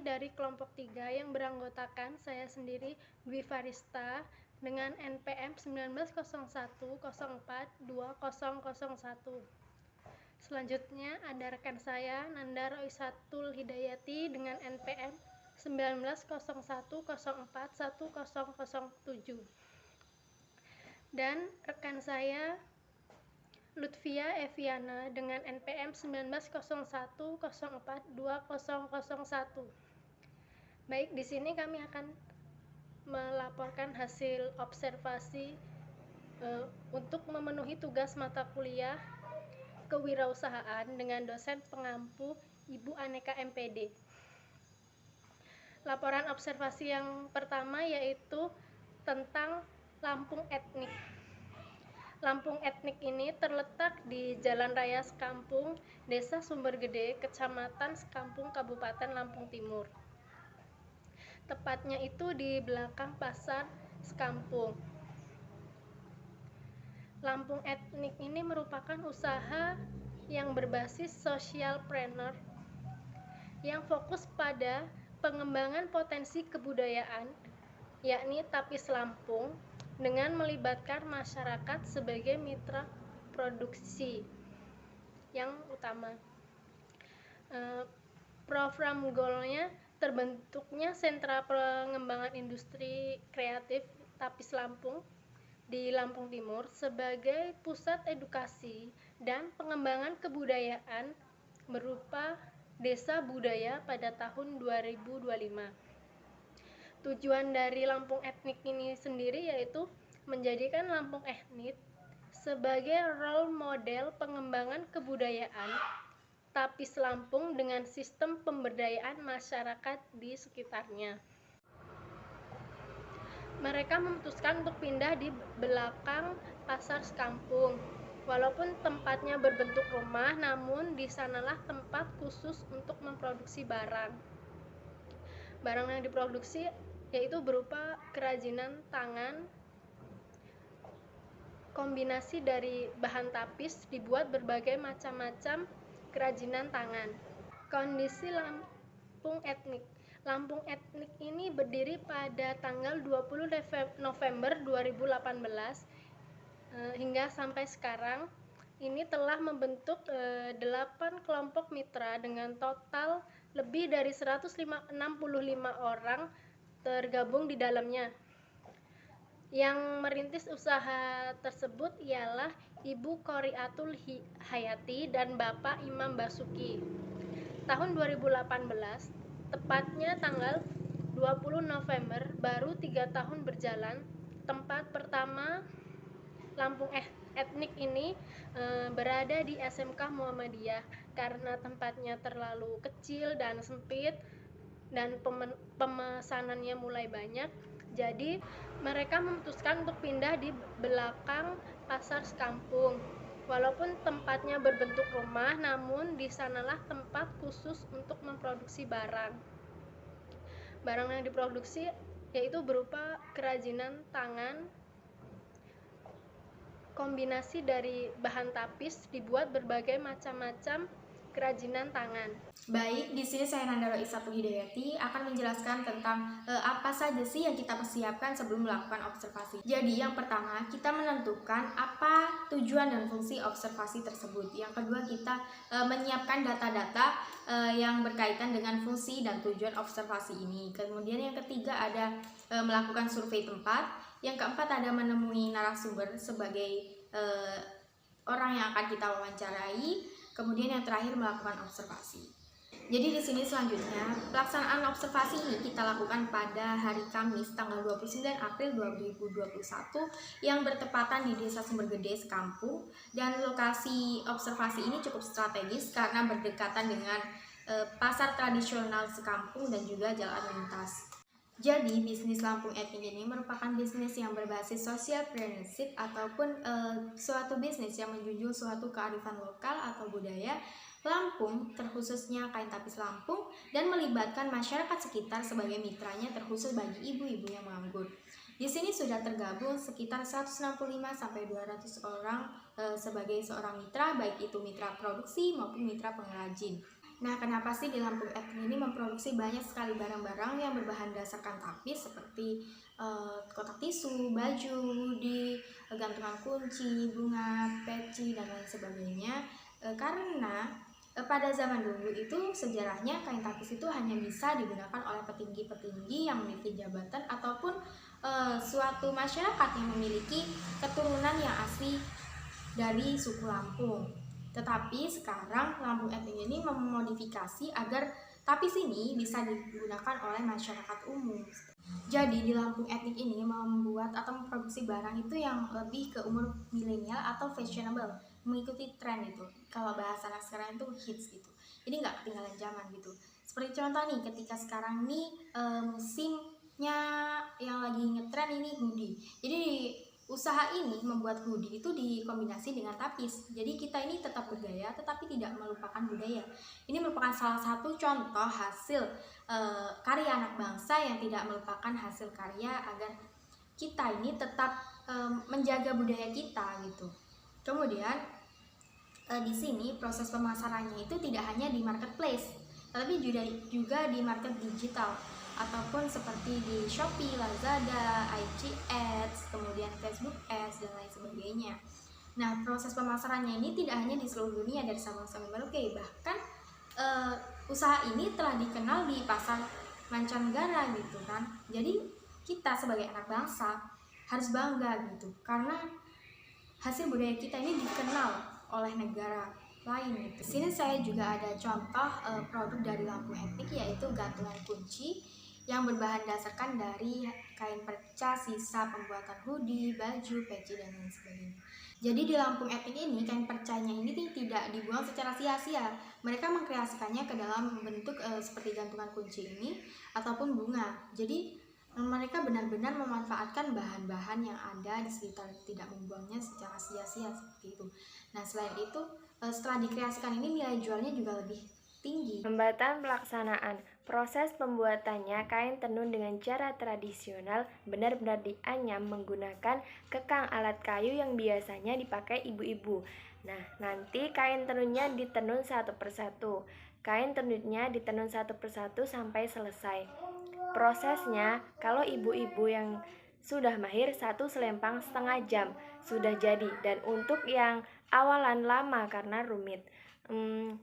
dari kelompok 3 yang beranggotakan saya sendiri, Dwi Farista, dengan NPM 1901042001. Selanjutnya ada rekan saya, Nanda Roisatul Hidayati, dengan NPM 1901041007. Dan rekan saya, Lutfia Eviana, dengan NPM 1901042001. Baik, di sini kami akan melaporkan hasil observasi untuk memenuhi tugas mata kuliah kewirausahaan dengan dosen pengampu Ibu Aneka MPD. Laporan observasi yang pertama yaitu tentang Lampung Etnik. Lampung Etnik ini terletak di Jalan Raya Sekampung, Desa Sumbergede, Kecamatan Sekampung, Kabupaten Lampung Timur. Tepatnya itu di belakang Pasar Sekampung. Lampung Etnik ini merupakan usaha yang berbasis socialpreneur yang fokus pada pengembangan potensi kebudayaan, yakni Tapis Lampung, dengan melibatkan masyarakat sebagai mitra produksi yang utama. Program goalnya terbentuknya sentra pengembangan industri kreatif Tapis Lampung di Lampung Timur sebagai pusat edukasi dan pengembangan kebudayaan berupa desa budaya pada tahun 2025. Tujuan dari Lampung Etnik ini sendiri yaitu menjadikan Lampung Etnik sebagai role model pengembangan kebudayaan Tapis Lampung dengan sistem pemberdayaan masyarakat di sekitarnya. Mereka memutuskan untuk pindah di belakang Pasar Sekampung. Walaupun tempatnya berbentuk rumah, namun di sanalah tempat khusus untuk memproduksi barang. Barang yang diproduksi yaitu berupa kerajinan tangan, kombinasi dari bahan tapis dibuat berbagai macam-macam kerajinan tangan. Kondisi Lampung Etnik. Lampung Etnik ini berdiri pada tanggal 20 November 2018 hingga sampai sekarang. Ini telah membentuk 8 kelompok mitra dengan total lebih dari 165 orang tergabung di dalamnya. Yang merintis usaha tersebut ialah Ibu Qoriatul Hayati dan Bapak Imam Basuki. Tahun 2018, tepatnya tanggal 20 November, baru 3 tahun berjalan, tempat pertama Lampung Etnik ini berada di SMK Muhammadiyah karena tempatnya terlalu kecil dan sempit dan pemesanannya mulai banyak. Jadi mereka memutuskan untuk pindah di belakang Pasar Sekampung. Walaupun tempatnya berbentuk rumah, namun di sanalah tempat khusus untuk memproduksi barang. Barang yang diproduksi yaitu berupa kerajinan tangan, kombinasi dari bahan tapis dibuat berbagai macam-macam kerajinan tangan. Baik, di sini saya Nanda Roisatul Hidayati akan menjelaskan tentang apa saja sih yang kita persiapkan sebelum melakukan observasi. Jadi yang pertama, kita menentukan apa tujuan dan fungsi observasi tersebut. Yang kedua, kita menyiapkan data-data yang berkaitan dengan fungsi dan tujuan observasi ini. Kemudian yang ketiga ada melakukan survei tempat. Yang keempat ada menemui narasumber sebagai orang yang akan kita wawancarai. Kemudian yang terakhir melakukan observasi. Jadi di sini selanjutnya pelaksanaan observasi ini kita lakukan pada hari Kamis tanggal 29 April 2021 yang bertepatan di Desa Sumbergede, Sekampung, dan lokasi observasi ini cukup strategis karena berdekatan dengan pasar tradisional Sekampung dan juga jalan lintas. Jadi, bisnis Lampung Etnik ini merupakan bisnis yang berbasis socialpreneurship ataupun suatu bisnis yang menjunjung suatu kearifan lokal atau budaya Lampung, terkhususnya kain tapis Lampung, dan melibatkan masyarakat sekitar sebagai mitranya terkhusus bagi ibu-ibu yang menganggur. Di sini sudah tergabung sekitar 165 sampai 200 orang sebagai seorang mitra, baik itu mitra produksi maupun mitra pengrajin. Nah, kenapa sih di Lampung Etnik ini memproduksi banyak sekali barang-barang yang berbahan dasarkan tapis seperti kotak tisu, baju, hoodie, gantungan kunci, bunga, peci, dan lain sebagainya? Karena pada zaman dulu itu sejarahnya kain tapis itu hanya bisa digunakan oleh petinggi-petinggi yang memiliki jabatan ataupun suatu masyarakat yang memiliki keturunan yang asli dari suku Lampung. Tetapi sekarang Lampung Etnik ini memodifikasi agar tapis ini bisa digunakan oleh masyarakat umum. Jadi di Lampung Etnik ini membuat atau memproduksi barang itu yang lebih ke umur milenial atau fashionable, mengikuti tren itu. Kalau bahasa anak sekarang itu hits gitu. Jadi nggak ketinggalan zaman gitu. Seperti contoh nih, ketika sekarang nih musimnya yang lagi ngetren ini hoodie. Jadi usaha ini membuat hoodie itu dikombinasi dengan tapis. Jadi kita ini tetap bergaya tetapi tidak melupakan budaya. Ini merupakan salah satu contoh hasil karya anak bangsa yang tidak melupakan hasil karya agar kita ini tetap menjaga budaya kita gitu. Kemudian di sini proses pemasarannya itu tidak hanya di marketplace, tetapi juga di market digital ataupun seperti di Shopee, Lazada, IG Ads, kemudian Facebook Ads dan lain sebagainya. Nah, proses pemasarannya ini tidak hanya di seluruh dunia dari Sabang sampai Merauke, bahkan usaha ini telah dikenal di pasar mancanegara gitu kan. Jadi kita sebagai anak bangsa harus bangga gitu karena hasil budaya kita ini dikenal oleh negara lain gitu. Di sini saya juga ada contoh produk dari Lampung Etnik, yaitu gantungan kunci yang berbahan dasarkan dari kain perca sisa pembuatan hoodie, baju, peci, dan lain sebagainya. Jadi di Lampung Etnik ini kain percanya ini tidak dibuang secara sia-sia. Mereka mengkreasikannya ke dalam bentuk seperti gantungan kunci ini ataupun bunga. Jadi mereka benar-benar memanfaatkan bahan-bahan yang ada di sekitar, tidak membuangnya secara sia-sia seperti itu. Nah, selain itu setelah dikreasikan ini nilai jualnya juga lebih tinggi. Hambatan pelaksanaan. Proses pembuatannya kain tenun dengan cara tradisional benar-benar dianyam menggunakan kekang alat kayu yang biasanya dipakai ibu-ibu. Nah, nanti kain tenunnya ditenun satu persatu. Kain tenunnya ditenun satu persatu sampai selesai. Prosesnya, kalau ibu-ibu yang sudah mahir 1,5 jam sudah jadi, dan untuk yang awalan lama karena rumit.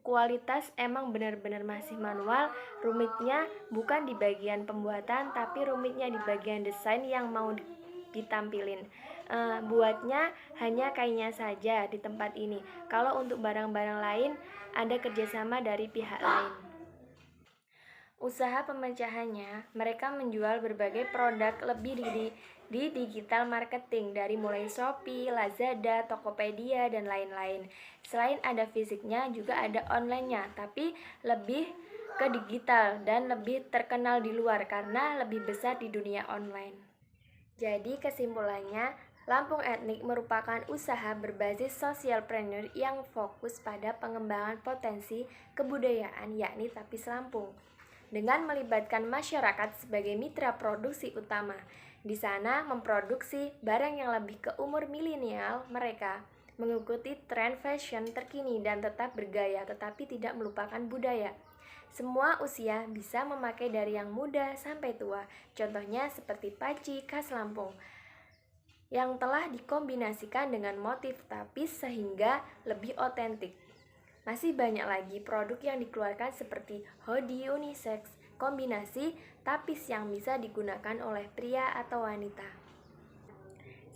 Kualitas emang benar-benar masih manual. Rumitnya bukan di bagian pembuatan, tapi rumitnya di bagian desain yang mau ditampilin. Buatnya hanya kainnya saja di tempat ini. Kalau untuk barang-barang lain ada kerjasama dari pihak lain. Usaha pemecahannya, mereka menjual berbagai produk lebih di digital marketing dari mulai Shopee, Lazada, Tokopedia, dan lain-lain. Selain ada fisiknya, juga ada online-nya, tapi lebih ke digital dan lebih terkenal di luar karena lebih besar di dunia online. Jadi kesimpulannya, Lampung Etnik merupakan usaha berbasis socialpreneur yang fokus pada pengembangan potensi kebudayaan yakni tapis Lampung, dengan melibatkan masyarakat sebagai mitra produksi utama. Di sana memproduksi barang yang lebih ke umur milenial. Mereka mengikuti tren fashion terkini dan tetap bergaya tetapi tidak melupakan budaya. Semua usia bisa memakai dari yang muda sampai tua. Contohnya seperti paci khas Lampung yang telah dikombinasikan dengan motif tapis sehingga lebih otentik. Masih banyak lagi produk yang dikeluarkan seperti hoodie unisex, kombinasi tapis yang bisa digunakan oleh pria atau wanita.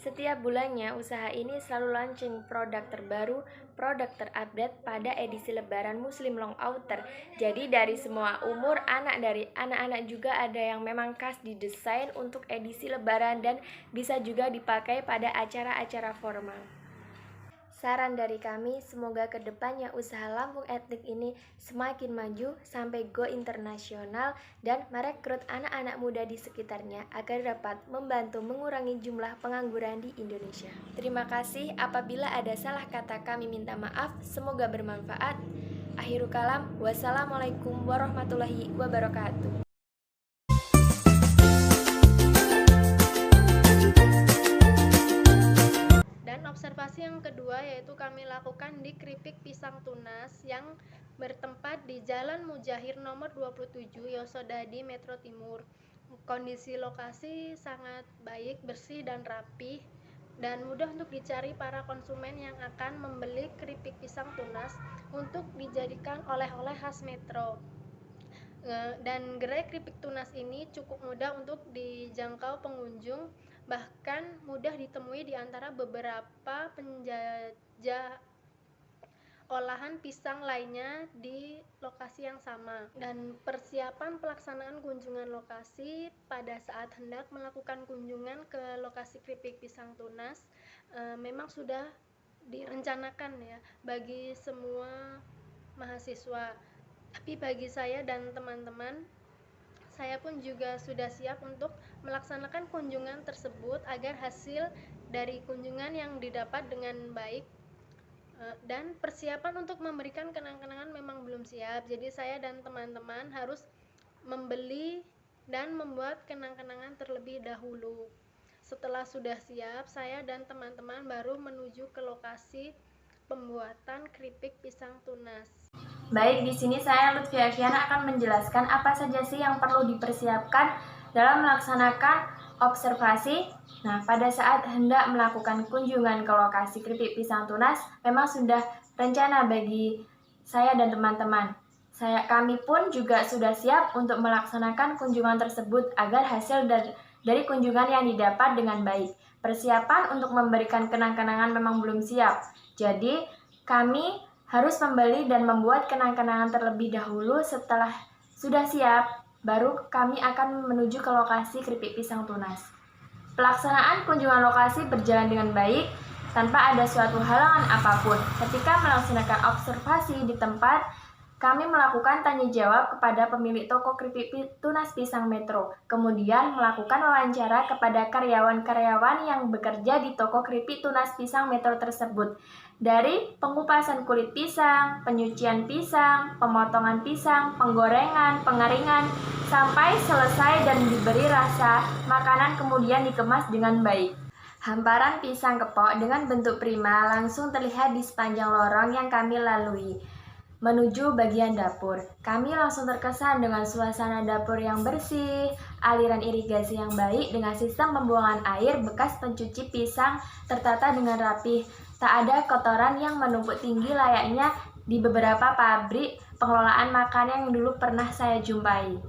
Setiap bulannya, usaha ini selalu launching produk terbaru, produk terupdate pada edisi Lebaran Muslim Long Outer. Jadi dari semua umur, dari anak-anak juga ada yang memang khas didesain untuk edisi Lebaran dan bisa juga dipakai pada acara-acara formal. Saran dari kami, semoga kedepannya usaha Lampung Etnik ini semakin maju sampai go internasional dan merekrut anak-anak muda di sekitarnya agar dapat membantu mengurangi jumlah pengangguran di Indonesia. Terima kasih, apabila ada salah kata kami minta maaf, semoga bermanfaat. Akhirul kalam, wassalamualaikum warahmatullahi wabarakatuh. Dan observasi yang kedua yaitu kami lakukan di keripik pisang tunas yang bertempat di Jalan Mujahir nomor 27 Yosodadi Metro Timur. Kondisi lokasi sangat baik, bersih dan rapih, dan mudah untuk dicari para konsumen yang akan membeli keripik pisang tunas untuk dijadikan oleh-oleh khas Metro. Dan gerai keripik tunas ini cukup mudah untuk dijangkau pengunjung, bahkan mudah ditemui di antara beberapa penjajah olahan pisang lainnya di lokasi yang sama. Dan persiapan pelaksanaan kunjungan lokasi pada saat hendak melakukan kunjungan ke lokasi keripik pisang tunas memang sudah direncanakan ya bagi semua mahasiswa. Tapi bagi saya dan teman-teman, saya pun juga sudah siap untuk melaksanakan kunjungan tersebut agar hasil dari kunjungan yang didapat dengan baik. Dan persiapan untuk memberikan kenang-kenangan memang belum siap, jadi saya dan teman-teman harus membeli dan membuat kenang-kenangan terlebih dahulu. Setelah sudah siap, saya dan teman-teman baru menuju ke lokasi pembuatan keripik pisang tunas. Baik, di sini saya Lutfi Afiana akan menjelaskan apa saja sih yang perlu dipersiapkan dalam melaksanakan observasi. Nah, pada saat hendak melakukan kunjungan ke lokasi keripik pisang tunas, memang sudah rencana bagi saya dan teman-teman. Kami pun juga sudah siap untuk melaksanakan kunjungan tersebut agar hasil dari kunjungan yang didapat dengan baik. Persiapan untuk memberikan kenang-kenangan memang belum siap. Jadi, kami harus membeli dan membuat kenang-kenangan terlebih dahulu. Setelah sudah siap, baru kami akan menuju ke lokasi keripik pisang tunas. Pelaksanaan kunjungan lokasi berjalan dengan baik tanpa ada suatu halangan apapun. Ketika melaksanakan observasi di tempat, kami melakukan tanya jawab kepada pemilik toko keripik tunas pisang Metro, kemudian melakukan wawancara kepada karyawan-karyawan yang bekerja di toko keripik tunas pisang Metro tersebut. Dari pengupasan kulit pisang, penyucian pisang, pemotongan pisang, penggorengan, pengeringan, sampai selesai dan diberi rasa, makanan kemudian dikemas dengan baik. Hamparan pisang kepok dengan bentuk prima langsung terlihat di sepanjang lorong yang kami lalui. Menuju bagian dapur, kami langsung terkesan dengan suasana dapur yang bersih, aliran irigasi yang baik dengan sistem pembuangan air bekas pencuci pisang tertata dengan rapih. Tak ada kotoran yang menumpuk tinggi layaknya di beberapa pabrik pengelolaan makanan yang dulu pernah saya jumpai.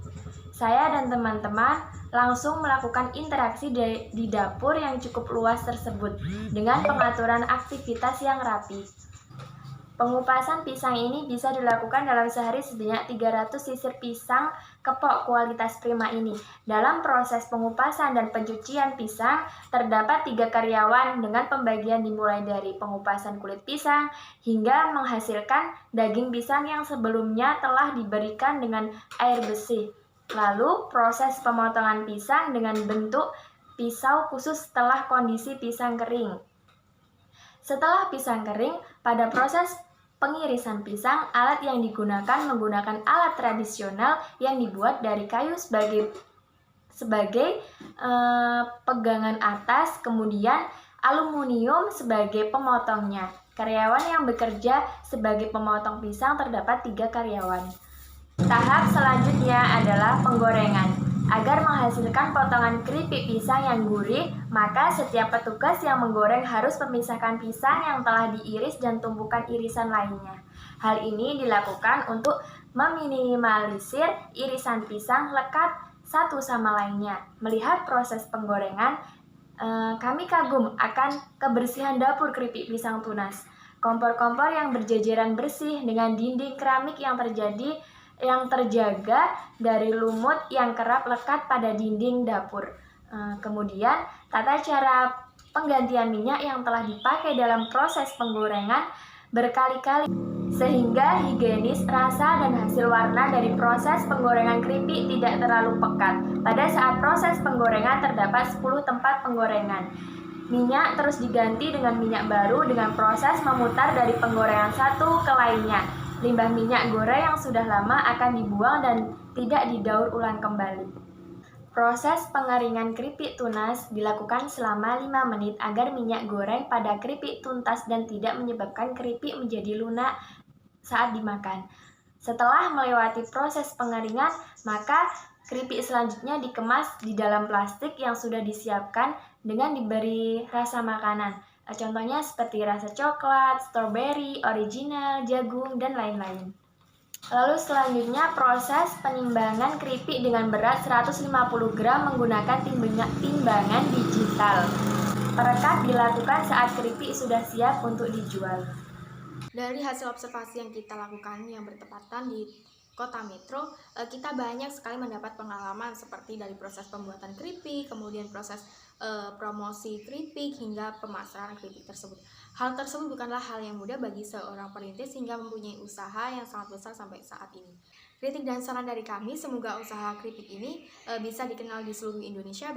Saya dan teman-teman langsung melakukan interaksi di dapur yang cukup luas tersebut dengan pengaturan aktivitas yang rapi. Pengupasan pisang ini bisa dilakukan dalam sehari sebanyak 300 sisir pisang kepok kualitas prima ini. Dalam proses pengupasan dan pencucian pisang, terdapat 3 karyawan dengan pembagian dimulai dari pengupasan kulit pisang hingga menghasilkan daging pisang yang sebelumnya telah diberikan dengan air bersih. Lalu proses pemotongan pisang dengan bentuk pisau khusus setelah kondisi pisang kering. Setelah pisang kering, pada proses pengirisan pisang, alat yang digunakan menggunakan alat tradisional yang dibuat dari kayu sebagai pegangan atas, kemudian aluminium sebagai pemotongnya. Karyawan yang bekerja sebagai pemotong pisang terdapat 3 karyawan. Tahap selanjutnya adalah penggorengan. Agar menghasilkan potongan keripik pisang yang gurih, maka setiap petugas yang menggoreng harus memisahkan pisang yang telah diiris dan tumpukan irisan lainnya. Hal ini dilakukan untuk meminimalisir irisan pisang lekat satu sama lainnya. Melihat proses penggorengan, kami kagum akan kebersihan dapur keripik pisang tunas. Kompor-kompor yang berjajaran bersih dengan dinding keramik yang terjaga dari lumut yang kerap lekat pada dinding dapur. Kemudian, tata cara penggantian minyak yang telah dipakai dalam proses penggorengan berkali-kali sehingga higienis, rasa, dan hasil warna dari proses penggorengan keripik tidak terlalu pekat. Pada saat proses penggorengan terdapat 10 tempat penggorengan. Minyak terus diganti dengan minyak baru dengan proses memutar dari penggorengan satu ke lainnya. Limbah minyak goreng yang sudah lama akan dibuang dan tidak didaur ulang kembali. Proses pengeringan keripik tunas dilakukan selama 5 menit agar minyak goreng pada keripik tuntas dan tidak menyebabkan keripik menjadi lunak saat dimakan. Setelah melewati proses pengeringan, maka keripik selanjutnya dikemas di dalam plastik yang sudah disiapkan dengan diberi rasa makanan. Contohnya seperti rasa coklat, stroberi, original, jagung, dan lain-lain. Lalu selanjutnya proses penimbangan keripik dengan berat 150 gram menggunakan timbangan digital. Perekat dilakukan saat keripik sudah siap untuk dijual. Dari hasil observasi yang kita lakukan yang bertepatan di Kota Metro, kita banyak sekali mendapat pengalaman seperti dari proses pembuatan keripik, kemudian proses promosi keripik hingga pemasaran keripik tersebut. Hal tersebut bukanlah hal yang mudah bagi seorang perintis hingga mempunyai usaha yang sangat besar sampai saat ini. Kritik dan saran dari kami, semoga usaha keripik ini bisa dikenal di seluruh Indonesia.